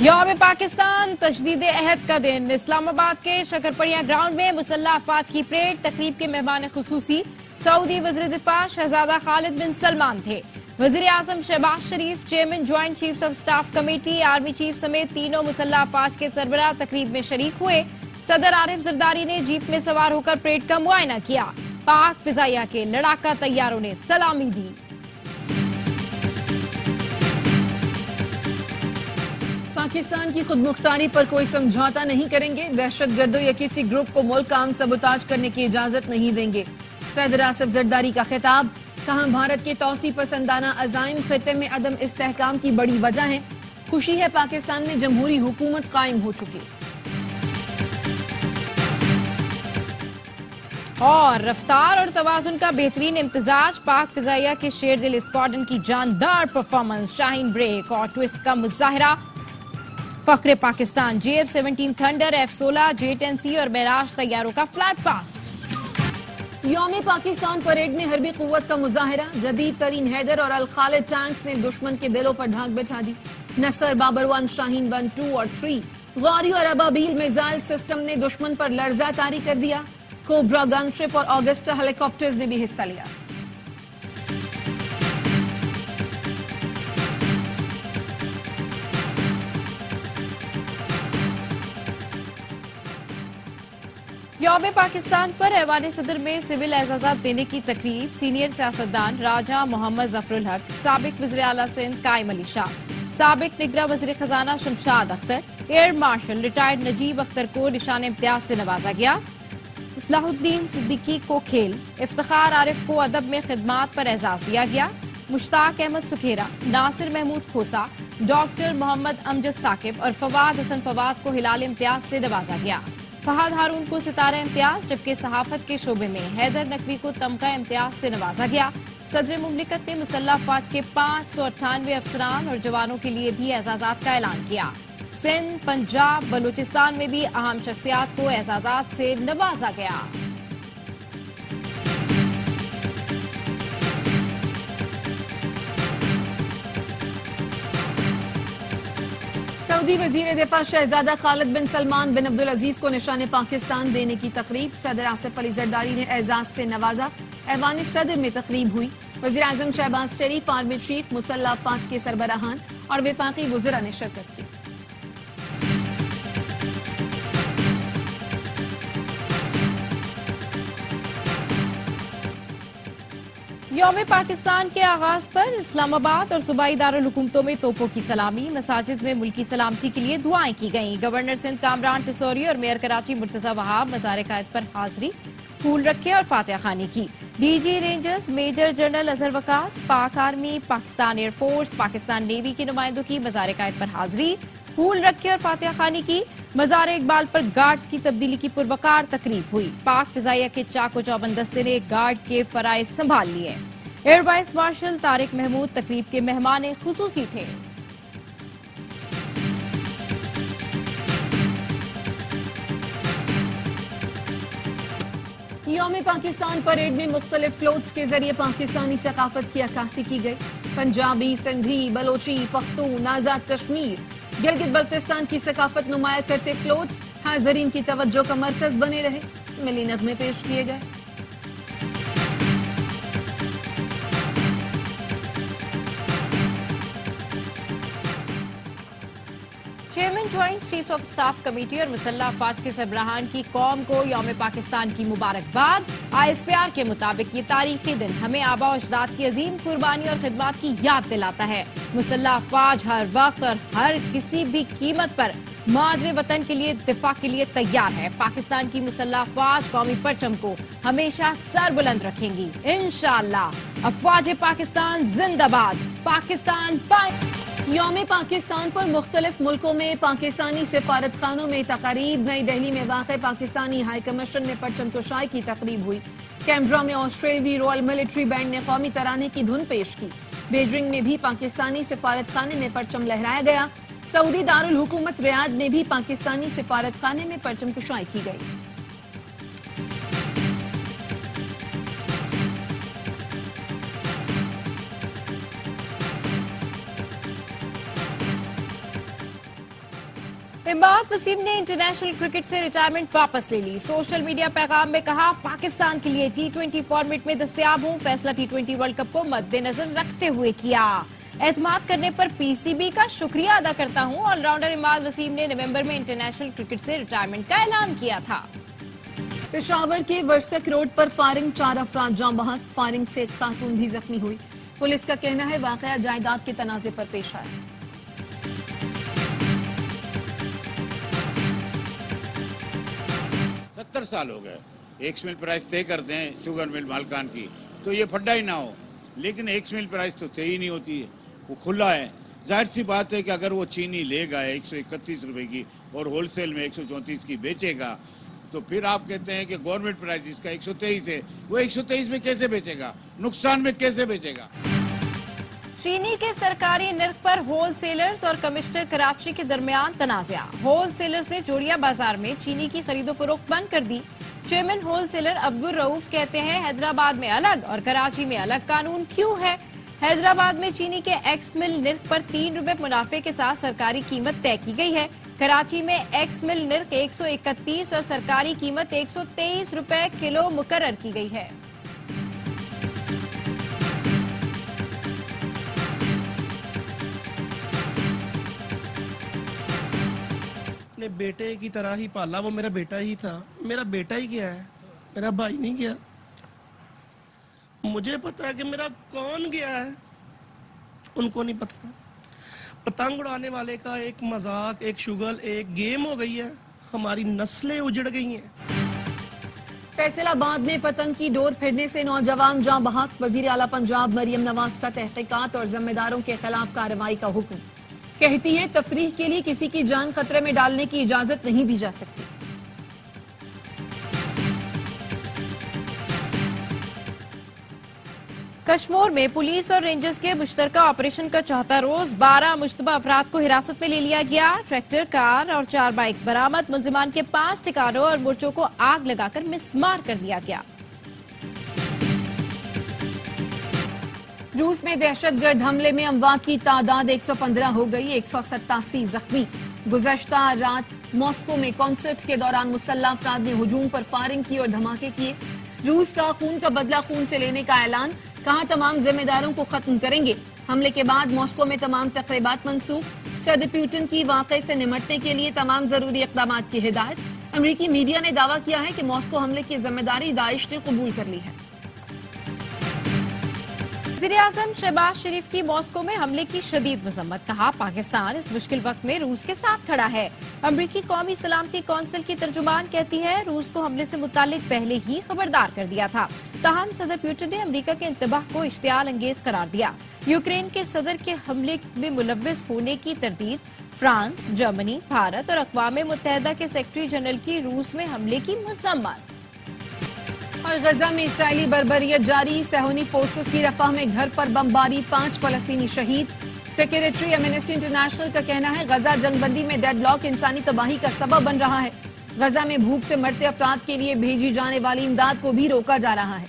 यौम पाकिस्तान तशदीद अहद का दिन। इस्लामाबाद के शकरपड़िया ग्राउंड में मुसल्लह अफवाज की परेड। तकरीब के मेहमान खुसूसी सऊदी वज़ीर दिफा शहजादा खालिद बिन सलमान थे। वज़ीर आज़म Shehbaz Sharif, chairman joint chiefs of staff committee, army chief समेत तीनों मुसल्लह अफवाज के सरबराह तकरीब में शरीक हुए। सदर आरिफ जरदारी ने जीप में सवार होकर परेड का मुआयना किया। पाक फिजाइया के लड़ाका तैयारों ने सलामी दी। पाकिस्तान की खुदमुख्तारी पर कोई समझौता नहीं करेंगे। दहशतगर्दों या किसी ग्रुप को मुल्क का अमन सबूताज करने की इजाजत नहीं देंगे। सदर आसिफ जरदारी का खिताब। कहा, भारत के तौसी पसंदाना अजाइम खिते में अदम इस्तेहकाम की बड़ी वजह है। खुशी है पाकिस्तान में जमहूरी हुकूमत कायम हो चुकी। और रफ्तार और तवाजुन का बेहतरीन इम्तिजाज। पाक फिजाइया के शेर दिल स्क्वाड्रन की जानदार परफॉर्मेंस, शाहीन ब्रेक और ट्विस्ट का मुजाहिरा। फख्रे Pakistan JF-17 thunder, F-16, J-10C और मेराज तैयारों का फ्लैट पास्ट। यौम पाकिस्तान परेड में हरबी कुव्वत का मुजाहिरा। जदीद तरीन हैदर और अल खालिद टैंक्स ने दुश्मन के दिलों पर ढाक बिछा दी। नसर, बाबर 1, शाहीन 1, 2 और 3, गौरी और अबाबील मिसाइल सिस्टम ने दुश्मन पर लर्जा तारी कर दिया। कोबरा गनशिप और ऑगस्टा हेलीकॉप्टर्स ने भी हिस्सा लिया। यौम पाकिस्तान पर ऐवान सदर में सिविल एजाजात देने की तकरीब। सीनियर सियासतदान राजा मोहम्मद जफरुल हक, साबिक वज़ीर आला सिंध कायम अली शाह, साबिक निगरान वज़ीर खजाना Shamshad Akhtar, air marshal retired Najeeb Akhtar को निशान इम्तियाज से नवाजा गया। इस्लाहुद्दीन सिद्दीकी को खेल, इफ्तिखार आरिफ को अदब में खिदमात पर एजाज दिया गया। मुश्ताक अहमद सुखेरा, नासिर महमूद खोसा, डॉक्टर मोहम्मद अमजद साकिब और फवाद हसन फवाद को हिलाल इम्तियाज से नवाजा गया। फहद हारून को सितारा इम्तियाज, जबकि सहाफत के शोबे में हैदर नकवी को तमगा इम्तियाज से नवाजा गया। सदर मुमलिकत ने मुसल्लह अफवाज के 598 अफसरान और जवानों के लिए भी एजाजात का ऐलान किया। सिंध, पंजाब, बलूचिस्तान में भी अहम शख्सियात को एजाजात से नवाजा गया। सऊदी वजीर दिफा शहजादा खालिद बिन सलमान बिन अब्दुल अजीज को निशान पाकिस्तान देने की तकरीब। सदर आसिफ अली जरदारी ने एजाज से नवाजा। ऐवान सदर में तकरीब हुई। वज़ीर आज़म शहबाज शरीफ, आर्मी चीफ, मुसल्लह अफवाज के सरबराहान और वफाकी वज़रा ने शिरकत की। यौम पाकिस्तान के आगाज पर इस्लामाबाद और सूबाई दारुल हुकूमतों में तोपों की सलामी। मसाजिद में मुल्की सलामती के लिए दुआएं की गईं। गवर्नर सिंध कामरान टिसोरी और मेयर कराची मुर्तजा वहाब मज़ार कायद पर हाजिरी, फूल रखे और फातिहा खानी की। DG rangers major general Azhar Waqas, Pak army, Pakistan air force, Pakistan navy के नुमाइंदों की मज़ार कायद पर हाजिरी, फूल रखे और फातिहा खानी की। मज़ार इकबाल पर गार्ड्स की तब्दीली की पुरवकार तकरीब हुई। पाक फिजाइया के चाको चौबंद दस्ते ने गार्ड के फराइज संभाल लिए। Air vice marshal Tariq Mahmood तकरीब के मेहमान खुसूसी थे। यौम पाकिस्तान परेड में मुख्तलिफ फ्लोट्स के जरिए पाकिस्तानी सकाफत की अक्कासी की गई। पंजाबी, सिंधी, बलोची, पख्तून, आजाद कश्मीर, गिलगित बल्तिस्तान की सकाफत नुमाया करते फ्लोट्स हाजरीन की तवज्जो का मरकज बने रहे। मिली नगमे पेश किए गए। Chairman joint chiefs of staff committee और मुसल्लह अफवाज के सरबराहान की कौम को यौम पाकिस्तान की मुबारकबाद। ISPR के मुताबिक ये तारीखी दिन हमें आबा और अजदाद की अजीम कुर्बानी और खिदमात की याद दिलाता है। मुसल्लह अफवाज हर वक्त और हर किसी भी कीमत पर मादरे वतन के लिए दिफा के लिए तैयार है। पाकिस्तान की मुसल्लह अफवाज कौमी परचम को हमेशा सर बुलंद रखेंगी इंशाअल्लाह। अफवाज पाकिस्तान जिंदाबाद। पाकिस्तान यौम पाकिस्तान पर मुख्तलिफ मुल्कों में पाकिस्तानी सिफारत खानों में तकारीब। नई दिल्ली में वाक़ पाकिस्तानी हाई कमीशन में परचम कुशाई की तकरीब हुई। कैमरा में ऑस्ट्रेलियाई रॉयल मिलिट्री बैंड ने कौमी तराने की धुन पेश की। बीजिंग में भी पाकिस्तानी सिफारत खाने में परचम लहराया गया। सऊदी दारुल हुकूमत रियाद में भी पाकिस्तानी सिफारत खाने में परचम कुशाई की गई। इमाद वसीम ने इंटरनेशनल क्रिकेट से रिटायरमेंट वापस ले ली। सोशल मीडिया पैगाम में कहा, पाकिस्तान के लिए T20 फॉर्मेट में दस्तयाब हूं, फैसला T20 वर्ल्ड कप को मद्देनजर रखते हुए किया। एतमाद करने पर पीसीबी का शुक्रिया अदा करता हूं। ऑलराउंडर इमाद वसीम ने नवंबर में इंटरनेशनल क्रिकेट से रिटायरमेंट का ऐलान किया था। पेशावर के वर्सक रोड पर फायरिंग, 4 अफराद जाँ बहक, फायरिंग से एक खातून भी जख्मी हुई। पुलिस का कहना है वाकया जायदाद के तनाजे पर पेश आया। 70 साल हो गए, एक्स मिल प्राइस तय करते हैं शुगर मिल मालकान की, तो ये फड्डा ही ना हो, लेकिन एक्स मिल प्राइस तो तय ही नहीं होती है, वो खुला है। जाहिर सी बात है कि अगर वो चीनी लेगा 131 रुपए की और होलसेल में 134 की बेचेगा, तो फिर आप कहते हैं कि गवर्नमेंट प्राइस जिसका 123 है, वो 123 में कैसे बेचेगा, नुकसान में कैसे बेचेगा। चीनी के सरकारी निर्ख पर होलसेलर्स और कमिश्नर कराची के दरमियान तनाज़ा। होलसेलर्स ने जोड़िया बाजार में चीनी की खरीदो फरोख्त बंद कर दी। चेयरमैन होलसेलर अब्दुल रऊफ कहते हैं, हैदराबाद में अलग और कराची में अलग कानून क्यों है। हैदराबाद में चीनी के एक्स मिल निर्ख पर 3 रुपए मुनाफे के साथ सरकारी कीमत तय की गई है। कराची में एक्स मिल निर्ख 131 और सरकारी कीमत 123 रुपए किलो मुकर्रर की गई है। अपने बेटे की तरह ही पाला, वो मेरा बेटा ही था। मेरा बेटा ही गया है, मेरा भाई नहीं गया। मुझे पता है कि मेरा कौन गया है, उनको नहीं पता। पतंग उड़ाने वाले का एक मजाक, एक शुगल, एक गेम हो गई है। हमारी नस्लें उजड़ गई हैं। फैसलाबाद में पतंग की डोर फिरने से नौजवान जाँ बहक। वजीर आला पंजाब मरियम नवाज का तहकीकात और जिम्मेदारों के खिलाफ कार्रवाई का हुक्म। कहती है, तफरीह के लिए किसी की जान खतरे में डालने की इजाजत नहीं दी जा सकती। कश्मीर में पुलिस और रेंजर्स के मुश्तरका ऑपरेशन का चौथा रोज 12 मुश्तबा अफराद को हिरासत में ले लिया गया। ट्रैक्टर, कार और 4 बाइक्स बरामद। मुलजिमान के 5 ठिकानों और मोर्चों को आग लगाकर मिसमार कर दिया गया। रूस में दहशतगर्द हमले में अमवात की तादाद 115 हो गई, 187 जख्मी। गुज़श्ता रात मॉस्को में कॉन्सर्ट के दौरान मुसल्लह अफराद ने हुजूम पर फायरिंग की और धमाके किए। रूस का खून का बदला खून से लेने का ऐलान, कहा तमाम जिम्मेदारों को खत्म करेंगे। हमले के बाद मॉस्को में तमाम तकरीबात मंसूख। सदर पुतिन की वाक़े से निमटने के लिए तमाम जरूरी इक़दाम की हिदायत। अमरीकी मीडिया ने दावा किया है कि मॉस्को हमले की जिम्मेदारी दाइश ने कबूल कर ली है। वज़ीर-ए-आज़म शहबाज शरीफ की मॉस्को में हमले की शदीद मजम्मत। कहा, पाकिस्तान इस मुश्किल वक्त में रूस के साथ खड़ा है। अमरीकी कौमी सलामती कौंसिल की तर्जुमान कहती है, रूस को हमले से मुतालिक पहले ही खबरदार कर दिया था। ताहम सदर पुतिन ने अमरीका के इंतबाह को इश्तियाल अंगेज करार दिया। यूक्रेन के सदर के हमले में मुलव्विस होने की तरदीद। फ्रांस, जर्मनी, भारत और अक़वाम मुत्तहिदा के सेक्रेटरी जनरल की रूस में हमले की मजम्मत। और गजा में इसराइली बर्बरियत जारी। सेहूनी फोर्सेस की रफाह में घर पर बमबारी, 5 फलस्तीनी शहीद। सेक्रेटरी एमनेस्टी इंटरनेशनल का कहना है, गजा जंगबंदी में डेडलॉक इंसानी तबाही का सबब बन रहा है। गजा में भूख से मरते अफराद के लिए भेजी जाने वाली इमदाद को भी रोका जा रहा है।